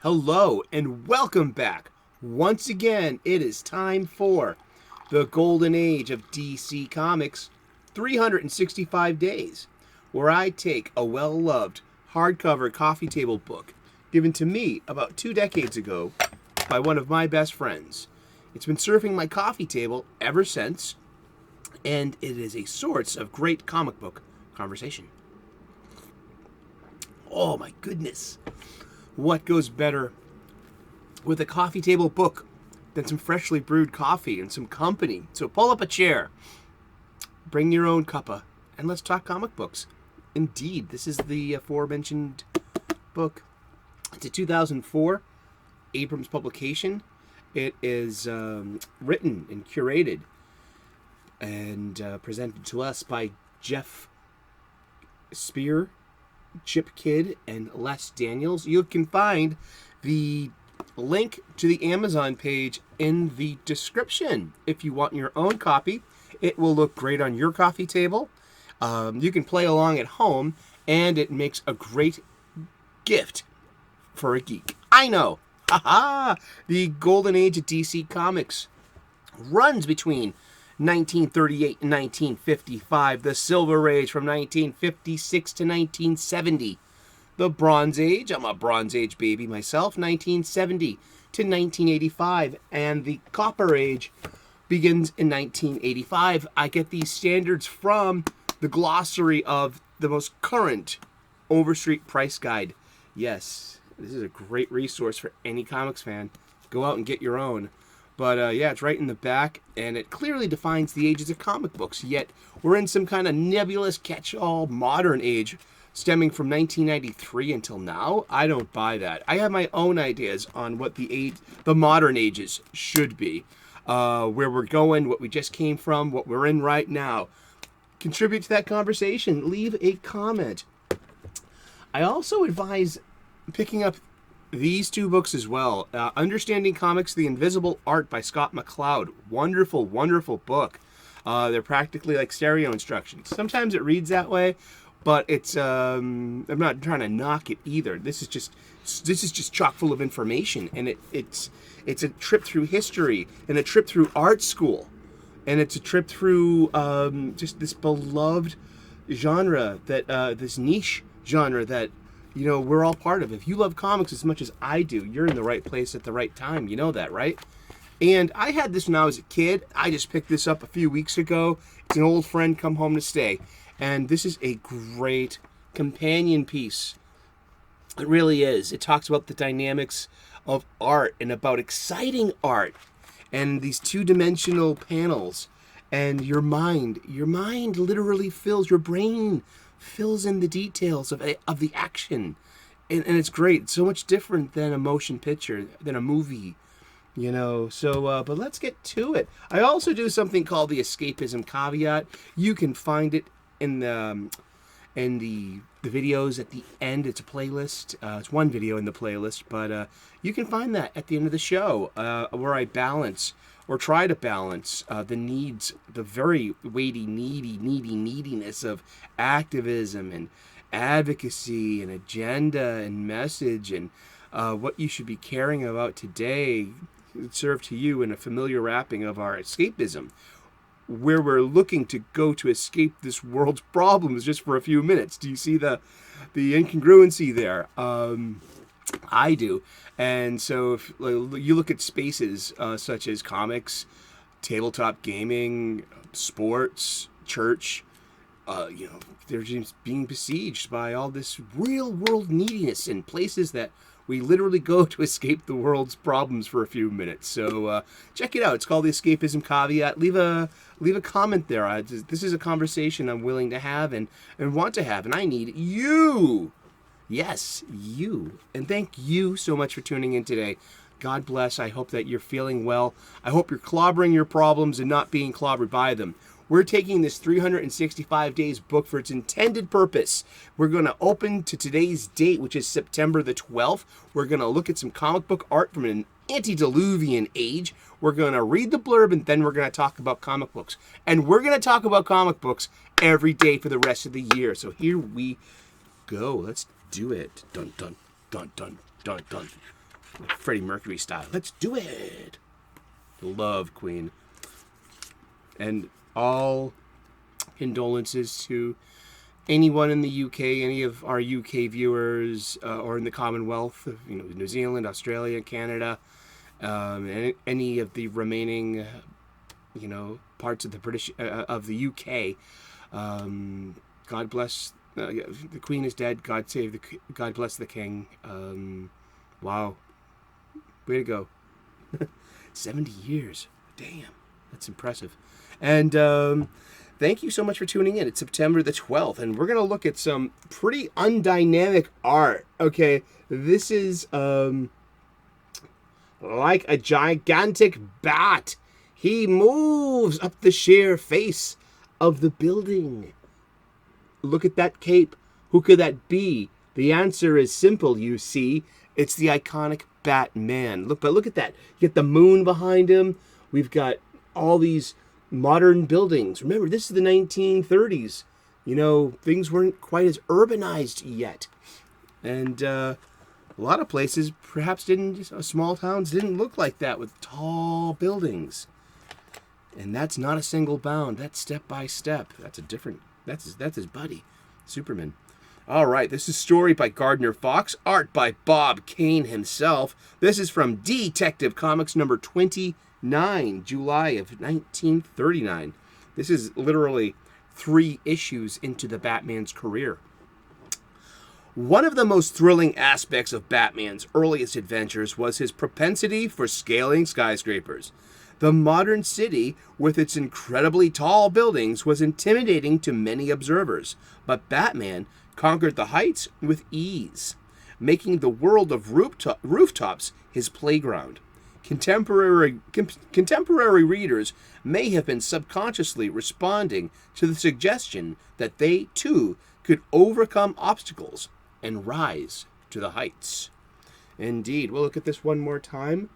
Hello and welcome back. Once again, it is time for the golden age of DC Comics, 365 days, where I take a well-loved hardcover coffee table book given to me about 2 decades ago by one of my best friends. It's been surfing my coffee table ever since, and it is a source of great comic book conversation. Oh my goodness. What goes better with a coffee table book than some freshly brewed coffee and some company? So pull up a chair, bring your own cuppa, and let's talk comic books. Indeed, this is the aforementioned book. It's a 2004 Abrams publication. It is written and curated and presented to us by Geoff Spear, Chip Kidd, and Les Daniels. You can find the link to the Amazon page in the description. If you want your own copy, it will look great on your coffee table. You can play along at home, and it makes a great gift for a geek. I know. Haha! The golden age of DC Comics runs between 1938 and 1955, the Silver Age from 1956 to 1970. The Bronze Age, I'm a Bronze Age baby myself, 1970 to 1985. And the Copper Age begins in 1985. I get these standards from the glossary of the most current Overstreet Price Guide. Yes, this is a great resource for any comics fan. Go out and get your own. But yeah, it's right in the back, and it clearly defines the ages of comic books. Yet we're in some kind of nebulous catch-all modern age stemming from 1993 until now. I don't buy that. I have my own ideas on what the modern ages should be, where we're going, what we just came from, what we're in right now. Contribute to that conversation. Leave a comment. I also advise picking up these two books as well. Understanding Comics, The Invisible Art by Scott McCloud. Wonderful, wonderful book. They're practically like stereo instructions. Sometimes it reads that way, but it's I'm not trying to knock it either. This is just chock full of information, and it's a trip through history and a trip through art school, and it's a trip through just this beloved genre, that this niche genre that we're all part of. If you love comics as much as I do, you're in the right place at the right time. You know that, right? And I had this when I was a kid. I just picked this up a few weeks ago. It's an old friend come home to stay. And this is a great companion piece. It really is. It talks about the dynamics of art and about exciting art and these two-dimensional panels. And your mind literally fills, your brain fills in the details of the action, and it's great. It's so much different than a motion picture, than a movie, so but let's get to it. I also do something called the escapism caveat. You can find it in the videos at the end. It's a playlist. It's one video in the playlist, but you can find that at the end of the show, where I balance, or try to balance, the needs, the very weighty, neediness of activism and advocacy and agenda and message, and what you should be caring about today, serve to you in a familiar wrapping of our escapism, where we're looking to go to escape this world's problems just for a few minutes. Do you see the incongruency there? I do. And so if you look at spaces such as comics, tabletop gaming, sports, church, they're just being besieged by all this real world neediness in places that we literally go to escape the world's problems for a few minutes. So check it out. It's called the Escapism Caveat. Leave a comment there. This is a conversation I'm willing to have and want to have, and I need you. Yes, you. And thank you so much for tuning in today. God bless. I hope that you're feeling well. I hope you're clobbering your problems and not being clobbered by them. We're taking this 365 days book for its intended purpose. We're going to open to today's date, which is September the 12th. We're going to look at some comic book art from an antediluvian age. We're going to read the blurb, and then we're going to talk about comic books. And we're going to talk about comic books every day for the rest of the year. So here we go. Let's do it. Dun, dun, dun, dun, dun, dun. Freddie Mercury style. Let's do it. Love Queen. And all condolences to anyone in the UK, any of our UK viewers, or in the Commonwealth, New Zealand, Australia, Canada, and any of the remaining, parts of the British, of the UK. God bless. The Queen is dead. God bless the King. Wow. Way to go. 70 years. Damn. That's impressive. And thank you so much for tuning in. It's September the 12th, and we're going to look at some pretty undynamic art. Okay, this is like a gigantic bat. He moves up the sheer face of the building. Look at that cape. Who could that be? The answer is simple, you see. It's the iconic Batman. Look at that. You get the moon behind him. We've got all these modern buildings. Remember, this is the 1930s. Things weren't quite as urbanized yet. And a lot of places perhaps small towns didn't look like that with tall buildings. And that's not a single bound. That's step by step. That's his buddy, Superman. All right, this is story by Gardner Fox, art by Bob Kane himself. This is from Detective Comics number 29, July of 1939. This is literally 3 issues into the Batman's career. One of the most thrilling aspects of Batman's earliest adventures was his propensity for scaling skyscrapers. The modern city, with its incredibly tall buildings, was intimidating to many observers, but Batman conquered the heights with ease, making the world of rooftops his playground. Contemporary readers may have been subconsciously responding to the suggestion that they, too, could overcome obstacles and rise to the heights. Indeed. We'll look at this one more time.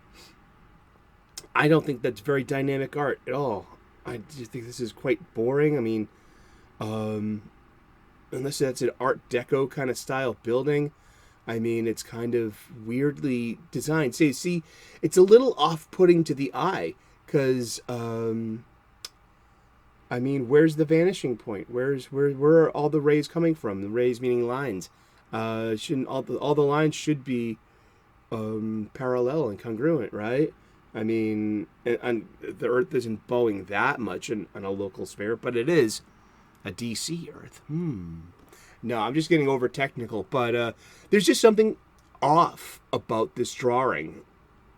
I don't think that's very dynamic art at all. I just think this is quite boring. I mean, unless that's an Art Deco kind of style building. I mean, it's kind of weirdly designed. See, it's a little off-putting to the eye, because, where's the vanishing point? Where are all the rays coming from? The rays meaning lines. Shouldn't all the lines should be parallel and congruent, right? I mean, and the Earth isn't bowing that much on a local sphere, but it is a DC Earth. No, I'm just getting over technical, but there's just something off about this drawing,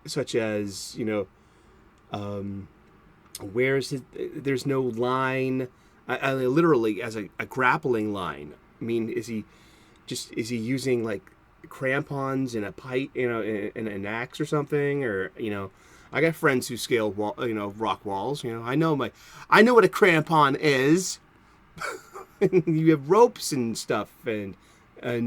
such as, there's no line, literally as a grappling line. I mean, is he using like crampons and a pipe, and an axe or something, or, I got friends who scale rock walls. I know what a crampon is. You have ropes and stuff, but I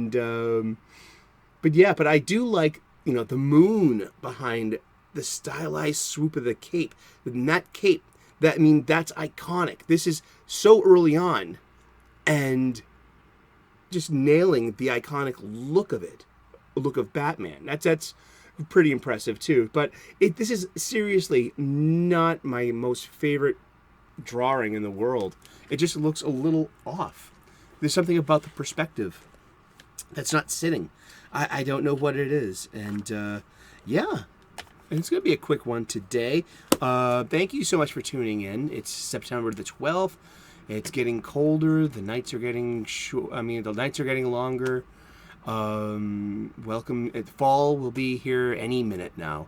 do like, the moon behind the stylized swoop of the cape. And that cape, that's iconic. This is so early on, and just nailing the iconic look of it, look of Batman. That's pretty impressive too. But this is seriously not my most favorite drawing in the world. It just looks a little off. There's something about the perspective that's not sitting. I don't know what it is. And yeah, and it's going to be a quick one today. Thank you so much for tuning in. It's September the 12th. It's getting colder. The nights are getting the nights are getting longer. Welcome. Fall will be here any minute now,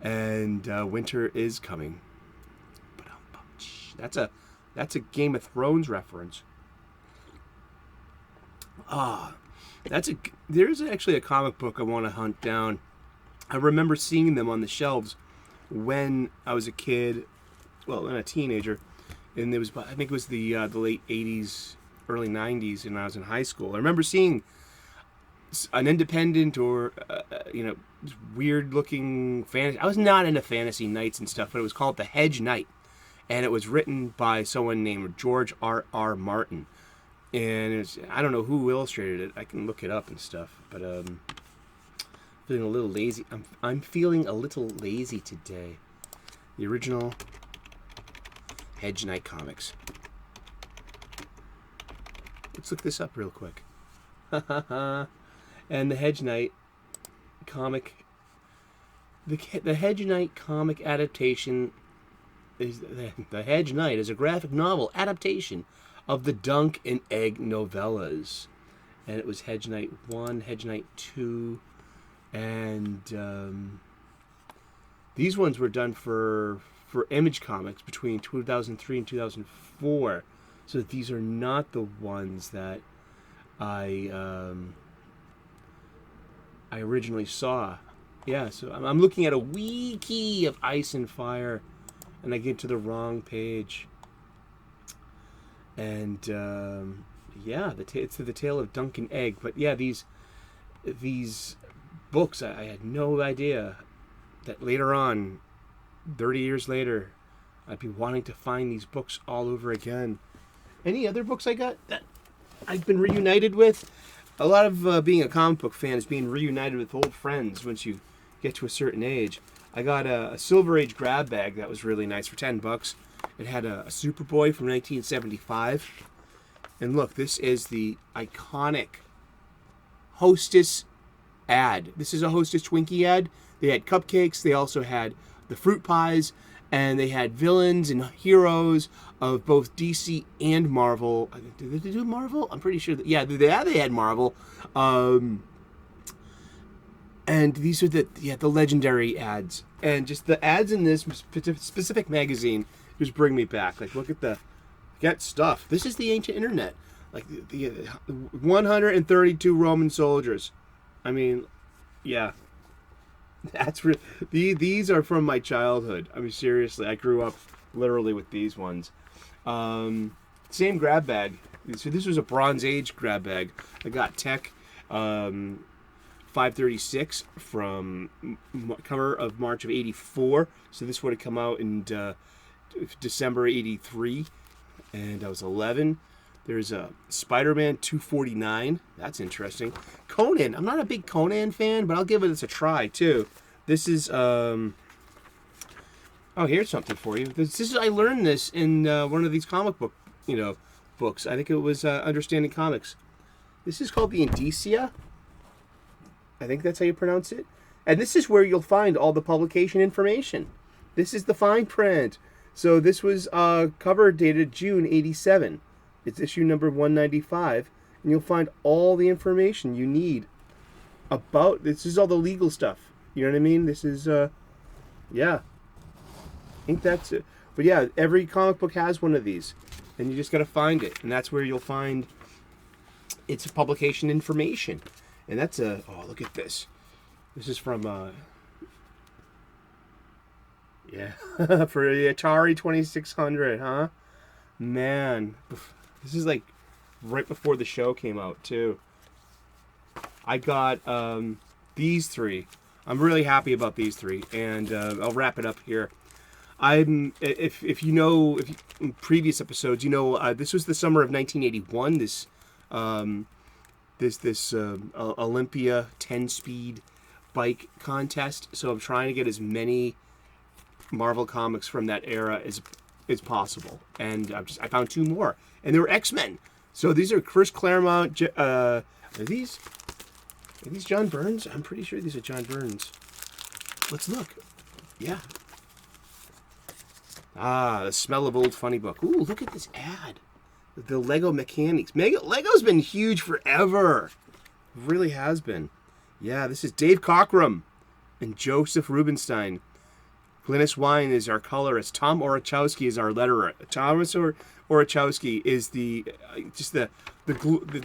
and winter is coming. That's a Game of Thrones reference. There's actually a comic book I want to hunt down. I remember seeing them on the shelves when I was a kid, and a teenager, and I think it was the late 80s, early 90s, and I was in high school. I remember seeing an independent or weird looking fantasy. I was not into fantasy knights and stuff, but it was called The Hedge Knight, and it was written by someone named George R.R. Martin. And I don't know who illustrated it. I can look it up and stuff, but Feeling a little lazy. I'm feeling a little lazy today. The original Hedge Knight comics. Let's look this up real quick. And the Hedge Knight comic. The Hedge Knight comic adaptation is the Hedge Knight is a graphic novel adaptation of the Dunk and Egg novellas, and it was Hedge Knight 1, Hedge Knight 2, and these ones were done for Image Comics between 2003 and 2004. So these are not the ones that I originally saw. Yeah, so I'm looking at a wiki of Ice and Fire, and I get to the wrong page. And yeah, it's the tale of Dunk and Egg. But yeah, these books, I had no idea that later on, 30 years later, I'd be wanting to find these books all over again. Any other books I got that I've been reunited with? A lot of being a comic book fan is being reunited with old friends once you get to a certain age. I got a Silver Age grab bag that was really nice for $10. It had a Superboy from 1975. And look, this is the iconic Hostess ad. This is a Hostess Twinkie ad. They had cupcakes. They also had the fruit pies. And they had villains and heroes of both DC and Marvel. Did they do Marvel? I'm pretty sure. Yeah, they had Marvel. And these are the legendary ads. And just the ads in this specific magazine just bring me back. Like, look at get stuff. This is the ancient internet. Like, the 132 Roman soldiers. I mean, yeah. That's these are from my childhood. I mean, seriously, I grew up literally with these ones. Same grab bag. So this was a Bronze Age grab bag. I got Tech 536 from cover of March of '84. So this would have come out in December '83, and I was 11. There's a Spider-Man 249. That's interesting. Conan. I'm not a big Conan fan, but I'll give it a try too. This is oh, here's something for you. This is I learned this in one of these comic book books. I think it was Understanding Comics. This is called the Indicia. I think that's how you pronounce it. And this is where you'll find all the publication information. This is the fine print. So this was cover dated June '87. It's issue number 195, and you'll find all the information you need about. This is all the legal stuff. You know what I mean? This is, yeah. I think that's it. But yeah, every comic book has one of these, and you just got to find it, and that's where you'll find its publication information. And that's oh, look at this. This is from, yeah, for the Atari 2600, huh? Man, this is like right before the show came out too. I got these three. I'm really happy about these three, and I'll wrap it up here. If you know, in previous episodes, you know, this was the summer of 1981. This Olympia 10-speed bike contest. So I'm trying to get as many Marvel comics from that era as possible, and I found two more, and they were X-Men. So these are Chris Claremont. Are these John Burns? I'm pretty sure these are John Burns. Let's look. Yeah. The smell of old funny book. Ooh, look at this ad. The Lego mechanics. Lego's been huge forever. It really has been. Yeah, this is Dave Cockrum and Joseph Rubinstein. Glynis Wine is our colorist. Tom Orachowski is our letterer. Thomas Orachowski is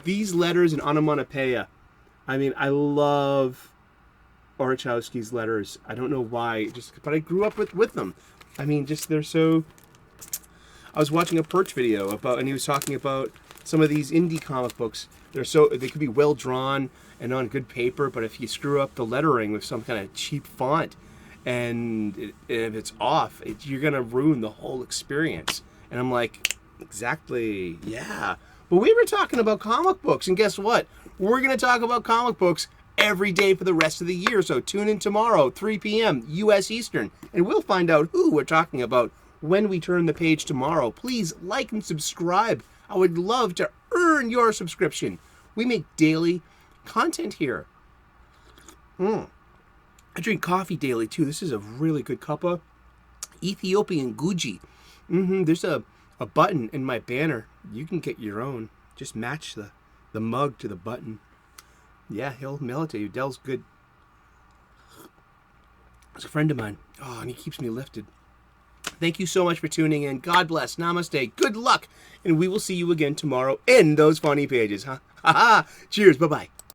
these letters in onomatopoeia. I mean, I love Orachowski's letters. I don't know why, but I grew up with them. I mean, they're so. I was watching a Perch video and he was talking about some of these indie comic books. They could be well drawn and on good paper, but if you screw up the lettering with some kind of cheap font, and if it's off, you're gonna ruin the whole experience. And I'm like, exactly, yeah. But we were talking about comic books, and guess what? We're gonna talk about comic books every day for the rest of the year. So tune in tomorrow, 3 p.m. U.S. Eastern, and we'll find out who we're talking about when we turn the page tomorrow. Please like and subscribe. I would love to earn your subscription. We make daily content here. I drink coffee daily, too. This is a really good cuppa. Ethiopian Guji. There's a button in my banner. You can get your own. Just match the mug to the button. Yeah, he'll mail it to you. Dell's good. He's a friend of mine. Oh, and he keeps me lifted. Thank you so much for tuning in. God bless. Namaste. Good luck. And we will see you again tomorrow in those funny pages, huh? Ha ha. Cheers. Bye-bye.